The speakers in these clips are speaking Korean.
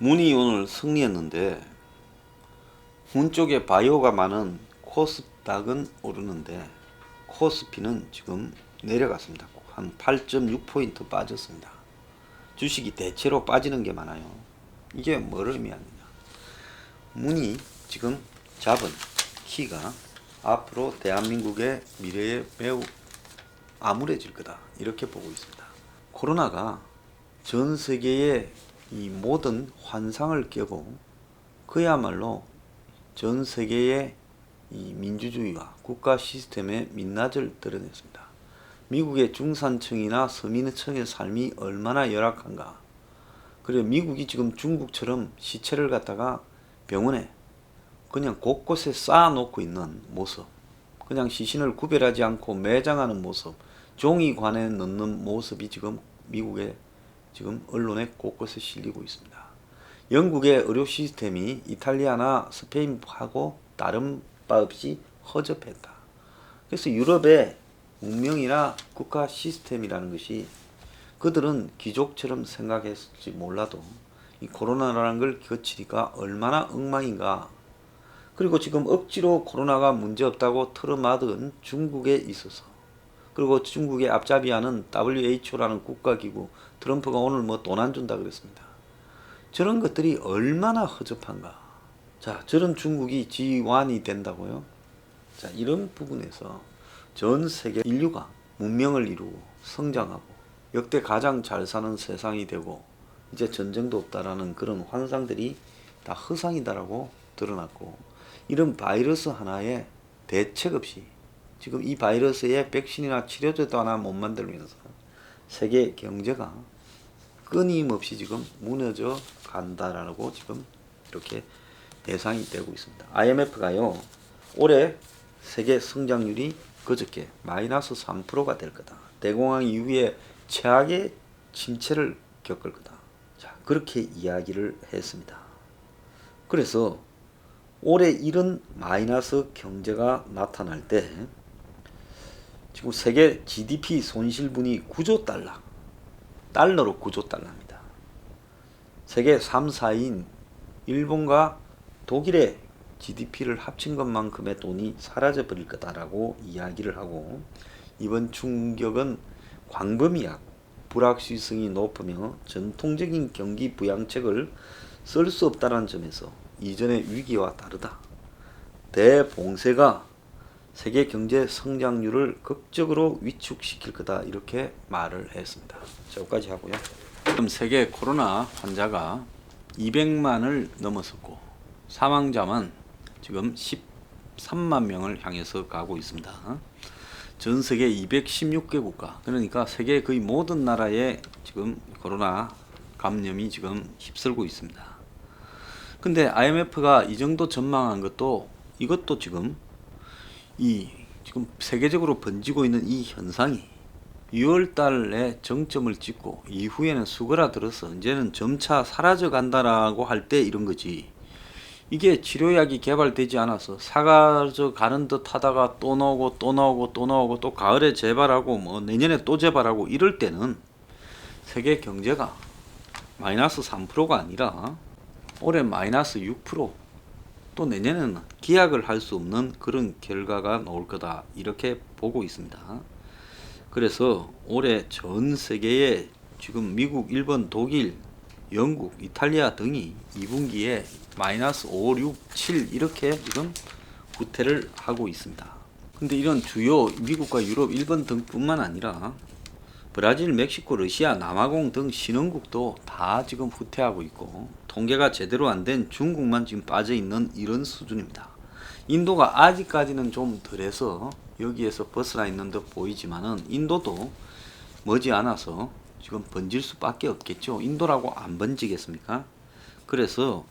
문이 오늘 승리했는데 문 쪽에 바이오가 많은 코스닥은 오르는데 코스피는 지금 내려갔습니다. 한 8.6포인트 빠졌습니다. 주식이 대체로 빠지는 게 많아요. 이게 뭐를 의미하느냐? 문이 지금 잡은 키가 앞으로 대한민국의 미래에 매우 암울해질 거다, 이렇게 보고 있습니다. 코로나가 전 세계의 이 모든 환상을 깨고 그야말로 전 세계의 이 민주주의와 국가 시스템의 민낯을 드러냈습니다. 미국의 중산층이나 서민층의 삶이 얼마나 열악한가. 그리고 미국이 지금 중국처럼 시체를 갖다가 병원에 그냥 곳곳에 쌓아놓고 있는 모습, 그냥 시신을 구별하지 않고 매장하는 모습, 종이관에 넣는 모습이 지금 미국의 지금 언론에 곳곳에 실리고 있습니다. 영국의 의료 시스템이 이탈리아나 스페인하고 다른 바 없이 허접했다. 그래서 유럽의 문명이나 국가 시스템이라는 것이 그들은 귀족처럼 생각했을지 몰라도 이 코로나라는 걸 거치니까 얼마나 엉망인가. 그리고 지금 억지로 코로나가 문제없다고 틀어막은 중국에 있어서, 그리고 중국의 앞잡이하는 WHO라는 국가기구, 트럼프가 오늘 뭐 돈 안 준다 그랬습니다. 저런 것들이 얼마나 허접한가. 자, 저런 중국이 G1이 된다고요? 자, 이런 부분에서 전 세계 인류가 문명을 이루고 성장하고 역대 가장 잘 사는 세상이 되고 이제 전쟁도 없다라는 그런 환상들이 다 허상이다라고 드러났고, 이런 바이러스 하나에 대책 없이 지금 이 바이러스에 백신이나 치료제도 하나 못 만들면서 세계 경제가 끊임없이 지금 무너져 간다라고 지금 이렇게 예상이 되고 있습니다. IMF가요, 올해 세계 성장률이 그저께 마이너스 3%가 될 거다. 대공황 이후에 최악의 침체를 겪을 거다. 자, 그렇게 이야기를 했습니다. 그래서 올해 이런 마이너스 경제가 나타날 때 지금 세계 GDP 손실분이 9조 달러, 달러로 9조 달러입니다. 세계 3, 4인 일본과 독일의 GDP를 합친 것만큼의 돈이 사라져 버릴 거다라고 이야기를 하고, 이번 충격은 광범위하고 불확실성이 높으며 전통적인 경기 부양책을 쓸 수 없다는 점에서 이전의 위기와 다르다. 대봉쇄가 세계 경제 성장률을 극적으로 위축시킬 거다, 이렇게 말을 했습니다. 자, 여기까지 하고요. 지금 세계 코로나 환자가 200만을 넘었었고 사망자만 지금 13만 명을 향해서 가고 있습니다. 전 세계 216개 국가, 그러니까 세계 거의 모든 나라에 지금 코로나 감염이 지금 휩쓸고 있습니다. 근데 IMF가 이 정도 전망한 것도, 이것도 지금 지금 세계적으로 번지고 있는 이 현상이 6월 달에 정점을 찍고 이후에는 수그라들어서 이제는 점차 사라져 간다라고 할 때 이런 거지. 이게 치료약이 개발되지 않아서 사라져 가는 듯 하다가 또 나오고 또 나오고 또 나오고 또 가을에 재발하고 뭐 내년에 또 재발하고 이럴 때는 세계 경제가 마이너스 3%가 아니라 올해 마이너스 6%, 또 내년에는 기약을 할 수 없는 그런 결과가 나올 거다, 이렇게 보고 있습니다. 그래서 올해 전 세계에 지금 미국, 일본, 독일, 영국, 이탈리아 등이 2분기에 마이너스 5, 6, 7 이렇게 지금 후퇴를 하고 있습니다. 근데 이런 주요 미국과 유럽, 일본 등뿐만 아니라 브라질, 멕시코, 러시아, 남아공 등 신흥국도 다 지금 후퇴하고 있고, 통계가 제대로 안 된 중국만 지금 빠져 있는 이런 수준입니다. 인도가 아직까지는 좀 덜해서 여기에서 벗어나 있는 듯 보이지만은 인도도 머지않아서 지금 번질 수밖에 없겠죠. 인도라고 안 번지겠습니까? 그래서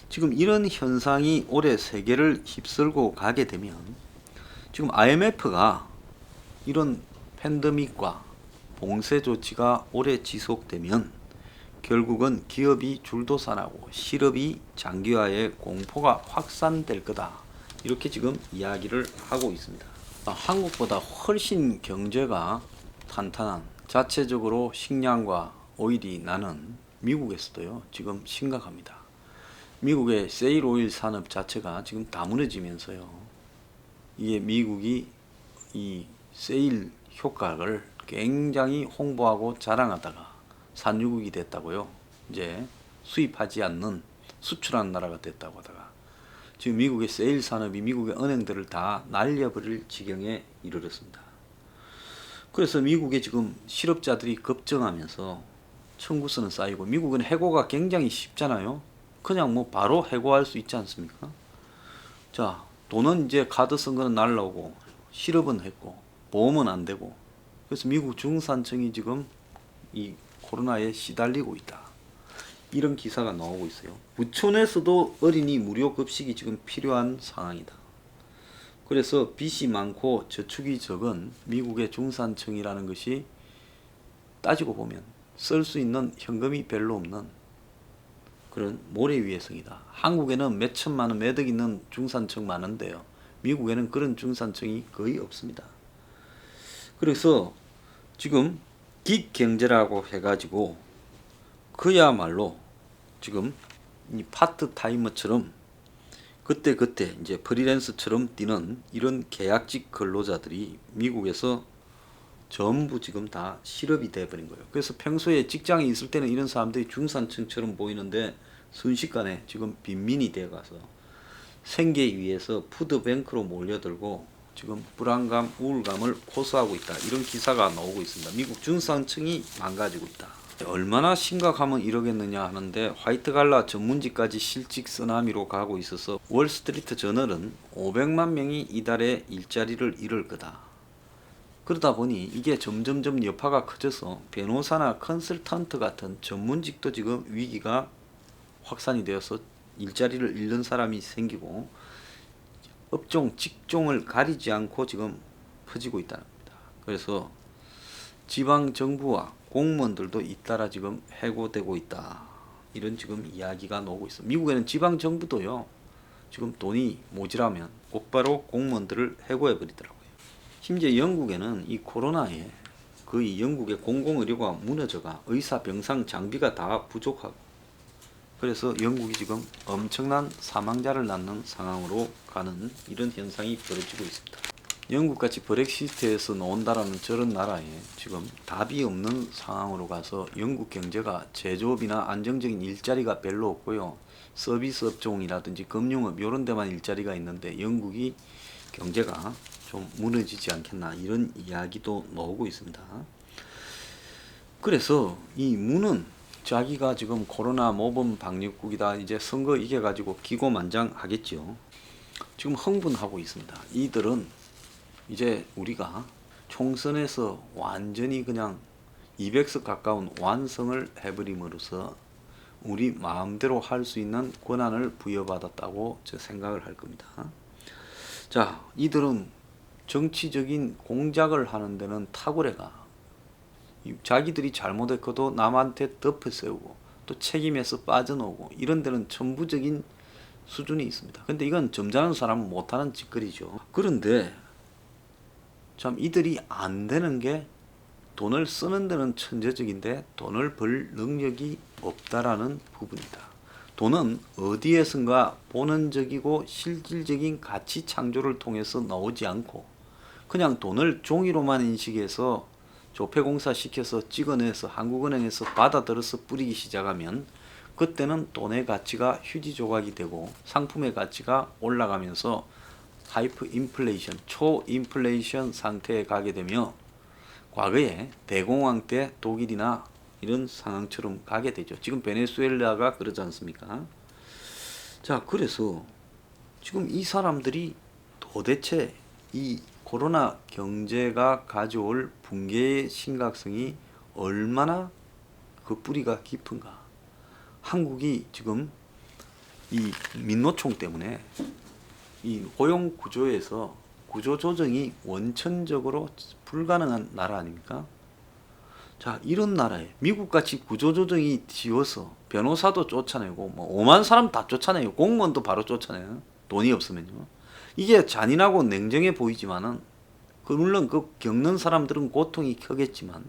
지금 이런 현상이 올해 세계를 휩쓸고 가게 되면 지금 IMF가 이런 팬데믹과 봉쇄 조치가 오래 지속되면 결국은 기업이 줄도산하고 실업이 장기화의 공포가 확산될 거다, 이렇게 지금 이야기를 하고 있습니다. 한국보다 훨씬 경제가 탄탄한, 자체적으로 식량과 오일이 나는 미국에서도요 지금 심각합니다. 미국의 세일 오일 산업 자체가 지금 다 무너지면서요. 이게 미국이 이 세일 효과를 굉장히 홍보하고 자랑하다가 산유국이 됐다고요. 이제 수입하지 않는 수출하는 나라가 됐다고 하다가 지금 미국의 세일 산업이 미국의 은행들을 다 날려버릴 지경에 이르렀습니다. 그래서 미국에 지금 실업자들이 급증하면서 청구서는 쌓이고, 미국은 해고가 굉장히 쉽잖아요. 그냥 뭐 바로 해고할 수 있지 않습니까? 자, 돈은 이제 카드 쓴 거는 날라오고 실업은 했고 보험은 안 되고, 그래서 미국 중산층이 지금 이 코로나에 시달리고 있다, 이런 기사가 나오고 있어요. 부촌에서도 어린이 무료 급식이 지금 필요한 상황이다. 그래서 빚이 많고 저축이 적은 미국의 중산층이라는 것이 따지고 보면 쓸 수 있는 현금이 별로 없는 그런 모래 위의 성이다. 한국에는 몇 천만 원 매덕 있는 중산층 많은데요, 미국에는 그런 중산층이 거의 없습니다. 그래서 지금 긱경제라고 해가지고 그야말로 지금 이 파트타이머처럼 그때 이제 프리랜서처럼 뛰는 이런 계약직 근로자들이 미국에서 전부 지금 다 실업이 돼버린 거예요. 그래서 평소에 직장에 있을 때는 이런 사람들이 중산층처럼 보이는데 순식간에 지금 빈민이 돼가서 생계에 위해서 푸드뱅크로 몰려들고 지금 불안감, 우울감을 호소하고 있다, 이런 기사가 나오고 있습니다. 미국 중산층이 망가지고 있다. 얼마나 심각하면 이러겠느냐 하는데, 화이트갈라 전문직까지 실직 쓰나미로 가고 있어서 월스트리트 저널은 500만 명이 이달에 일자리를 잃을 거다. 그러다 보니 이게 점점점 여파가 커져서 변호사나 컨설턴트 같은 전문직도 지금 위기가 확산이 되어서 일자리를 잃는 사람이 생기고, 업종, 직종을 가리지 않고 지금 퍼지고 있다는 겁니다. 그래서 지방정부와 공무원들도 잇따라 지금 해고되고 있다, 이런 지금 이야기가 나오고 있습니다. 미국에는 지방정부도요 지금 돈이 모자라면 곧바로 공무원들을 해고해버리더라고요. 심지어 영국에는 이 코로나에 거의 영국의 공공의료가 무너져가 의사 병상 장비가 다 부족하고, 그래서 영국이 지금 엄청난 사망자를 낳는 상황으로 가는 이런 현상이 벌어지고 있습니다. 영국같이 브렉시트에서 나온다라는 저런 나라에 지금 답이 없는 상황으로 가서 영국 경제가 제조업이나 안정적인 일자리가 별로 없고요, 서비스 업종이라든지 금융업 이런 데만 일자리가 있는데 영국이 경제가 좀 무너지지 않겠나, 이런 이야기도 나오고 있습니다. 그래서 이 문은 자기가 지금 코로나 모범 방역국이다, 이제 선거 이겨가지고 기고만장하겠죠. 지금 흥분하고 있습니다. 이들은 이제 우리가 총선에서 완전히 그냥 200석 가까운 완성을 해버림으로써 우리 마음대로 할 수 있는 권한을 부여받았다고 저 생각을 할 겁니다. 자, 이들은 정치적인 공작을 하는 데는 탁월해가, 자기들이 잘못했고도 남한테 덮어세우고 또 책임에서 빠져나오고, 이런 데는 천부적인 수준이 있습니다. 근데 이건 점잖은 사람은 못하는 짓거리죠. 그런데 참 이들이 안 되는 게, 돈을 쓰는 데는 천재적인데 돈을 벌 능력이 없다라는 부분이다. 돈은 어디에선가 본원적이고 실질적인 가치 창조를 통해서 나오지 않고 그냥 돈을 종이로만 인식해서 조폐공사 시켜서 찍어내서 한국은행에서 받아들여서 뿌리기 시작하면 그때는 돈의 가치가 휴지 조각이 되고 상품의 가치가 올라가면서 하이퍼 인플레이션, 초인플레이션 상태에 가게 되며 과거에 대공황 때 독일이나 이런 상황처럼 가게 되죠. 지금 베네수엘라가 그러지 않습니까? 자, 그래서 지금 이 사람들이 도대체 이 코로나 경제가 가져올 붕괴의 심각성이 얼마나 그 뿌리가 깊은가. 한국이 지금 이 민노총 때문에 이 고용 구조에서 구조 조정이 원천적으로 불가능한 나라 아닙니까? 자, 이런 나라에 미국같이 구조 조정이 지어서 변호사도 쫓아내고 뭐 5만 사람 다 쫓아내요. 공무원도 바로 쫓아내요. 돈이 없으면요. 이게 잔인하고 냉정해 보이지만은 물론 그 겪는 사람들은 고통이 크겠지만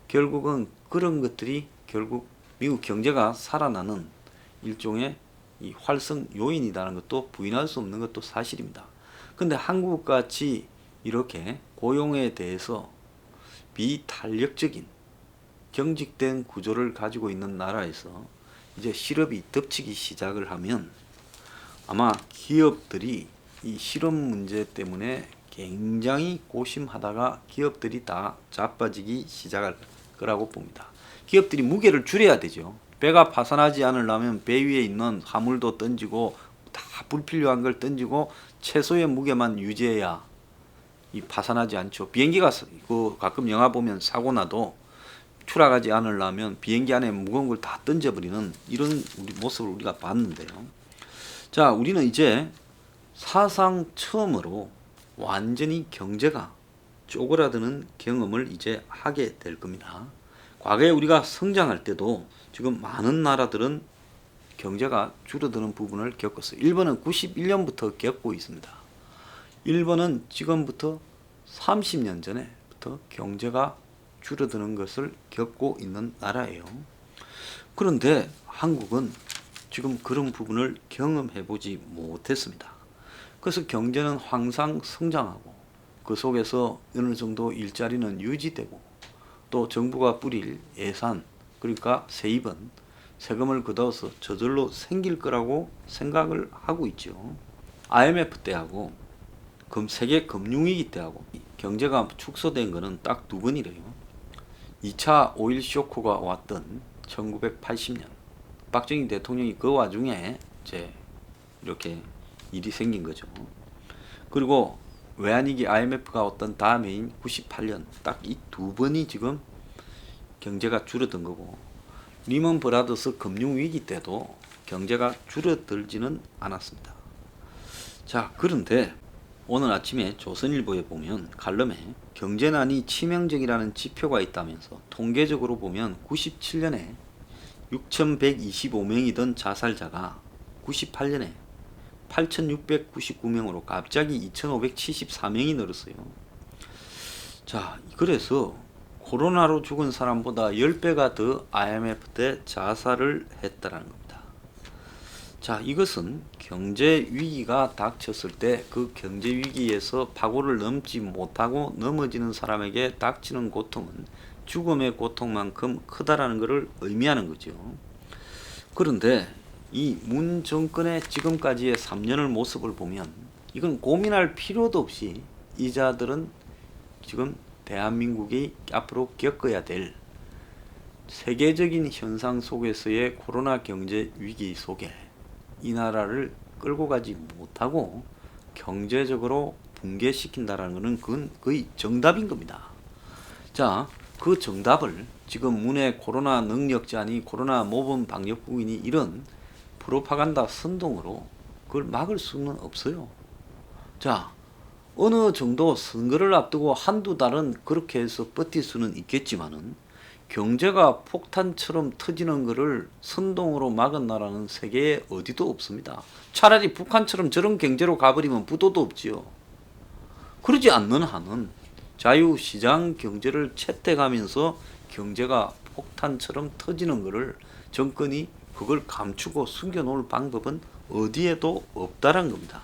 결국은 그런 것들이 결국 미국 경제가 살아나는 일종의 이 활성 요인이라는 것도 부인할 수 없는 것도 사실입니다. 근데 한국같이 이렇게 고용에 대해서 비탄력적인 경직된 구조를 가지고 있는 나라에서 이제 실업이 덮치기 시작을 하면 아마 기업들이 이 실업 문제 때문에 굉장히 고심하다가 기업들이 다 자빠지기 시작할 거라고 봅니다. 기업들이 무게를 줄여야 되죠. 배가 파산하지 않으려면 배 위에 있는 화물도 던지고 다 불필요한 걸 던지고 최소의 무게만 유지해야 이 파산하지 않죠. 비행기가 가끔 영화 보면 사고 나도 추락하지 않으려면 비행기 안에 무거운 걸 다 던져버리는 이런 모습을 우리가 봤는데요. 자, 우리는 이제 사상 처음으로 완전히 경제가 쪼그라드는 경험을 이제 하게 될 겁니다. 과거에 우리가 성장할 때도 지금 많은 나라들은 경제가 줄어드는 부분을 겪었어요. 일본은 91년부터 겪고 있습니다. 일본은 지금부터 30년 전에부터 경제가 줄어드는 것을 겪고 있는 나라예요. 그런데 한국은 지금 그런 부분을 경험해 보지 못했습니다. 그래서 경제는 항상 성장하고 그 속에서 어느 정도 일자리는 유지되고 또 정부가 뿌릴 예산 그러니까 세입은 세금을 걷어서 저절로 생길 거라고 생각을 하고 있죠. IMF 때하고 세계 금융위기 때하고 경제가 축소된 거는 딱 두 번이래요. 2차 오일 쇼크가 왔던 1980년 박정희 대통령이 그 와중에 이제 이렇게 일이 생긴 거죠. 그리고 외환위기 IMF가 왔던 다음해인 98년 딱 이 두 번이 지금 경제가 줄어든 거고 리먼 브라더스 금융위기 때도 경제가 줄어들지는 않았습니다. 자, 그런데 오늘 아침에 조선일보에 보면 칼럼에 경제난이 치명적이라는 지표가 있다면서 통계적으로 보면 97년에 6,125명이던 자살자가 98년에 8,699명으로 갑자기 2,574명이 늘었어요. 자, 그래서 코로나로 죽은 사람보다 10배가 더 IMF 때 자살을 했다는 겁니다. 자, 이것은 경제 위기가 닥쳤을 때 그 경제 위기에서 파고를 넘지 못하고 넘어지는 사람에게 닥치는 고통은 죽음의 고통만큼 크다라는 것을 의미하는 거죠. 그런데 이 문 정권의 지금까지의 3년의 모습을 보면 이건 고민할 필요도 없이 이자들은 지금 대한민국이 앞으로 겪어야 될 세계적인 현상 속에서의 코로나 경제 위기 속에 이 나라를 끌고 가지 못하고 경제적으로 붕괴시킨다는 것은 그건 거의 정답인 겁니다. 자, 그 정답을 지금 문의 코로나 능력자니 코로나 모범 방역국이니 이런 프로파간다 선동으로 그걸 막을 수는 없어요. 자, 어느 정도 선거를 앞두고 한두 달은 그렇게 해서 버틸 수는 있겠지만은 경제가 폭탄처럼 터지는 것을 선동으로 막은 나라는 세계에 어디도 없습니다. 차라리 북한처럼 저런 경제로 가버리면 부도도 없지요. 그러지 않는 한은 자유시장 경제를 채택하면서 경제가 폭탄처럼 터지는 것을 정권이 그걸 감추고 숨겨놓을 방법은 어디에도 없다는 겁니다.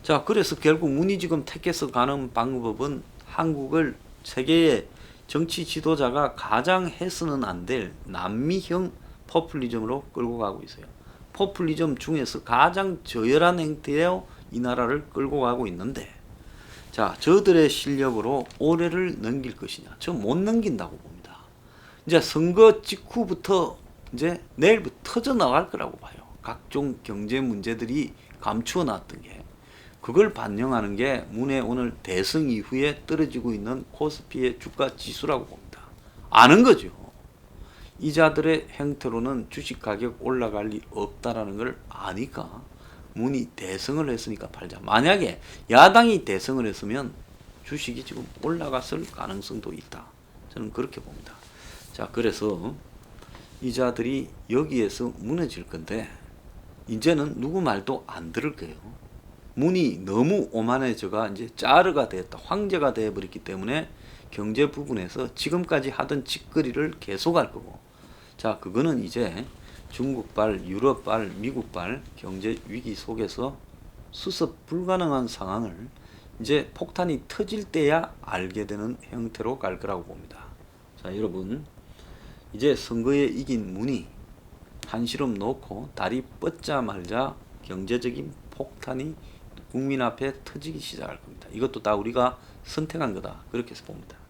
자, 그래서 결국 문이 지금 택해서 가는 방법은 한국을 세계의 정치 지도자가 가장 해서는 안 될 남미형 포퓰리즘으로 끌고 가고 있어요. 포퓰리즘 중에서 가장 저열한 형태로 이 나라를 끌고 가고 있는데 자, 저들의 실력으로 올해를 넘길 것이냐? 저 못 넘긴다고 봅니다. 이제 선거 직후부터 이제 내일부터 터져 나갈 거라고 봐요. 각종 경제 문제들이 감추어 놨던 게 그걸 반영하는 게 문의 오늘 대선 이후에 떨어지고 있는 코스피의 주가 지수라고 봅니다. 아는 거죠. 이자들의 행태로는 주식 가격 올라갈 리 없다라는 걸 아니까 문이 대성을 했으니까 팔자. 만약에 야당이 대성을 했으면 주식이 지금 올라갔을 가능성도 있다. 저는 그렇게 봅니다. 자, 그래서 이자들이 여기에서 무너질 건데 이제는 누구 말도 안 들을 거예요. 문이 너무 오만해져가 이제 짜르가 됐다. 황제가 되어버렸기 때문에 경제 부분에서 지금까지 하던 짓거리를 계속할 거고 자, 그거는 이제 중국발, 유럽발, 미국발 경제 위기 속에서 수습 불가능한 상황을 이제 폭탄이 터질 때야 알게 되는 형태로 갈 거라고 봅니다. 자, 여러분, 이제 선거에 이긴 문이 한시름 놓고 다리 뻗자마자 경제적인 폭탄이 국민 앞에 터지기 시작할 겁니다. 이것도 다 우리가 선택한 거다, 그렇게 해서 봅니다.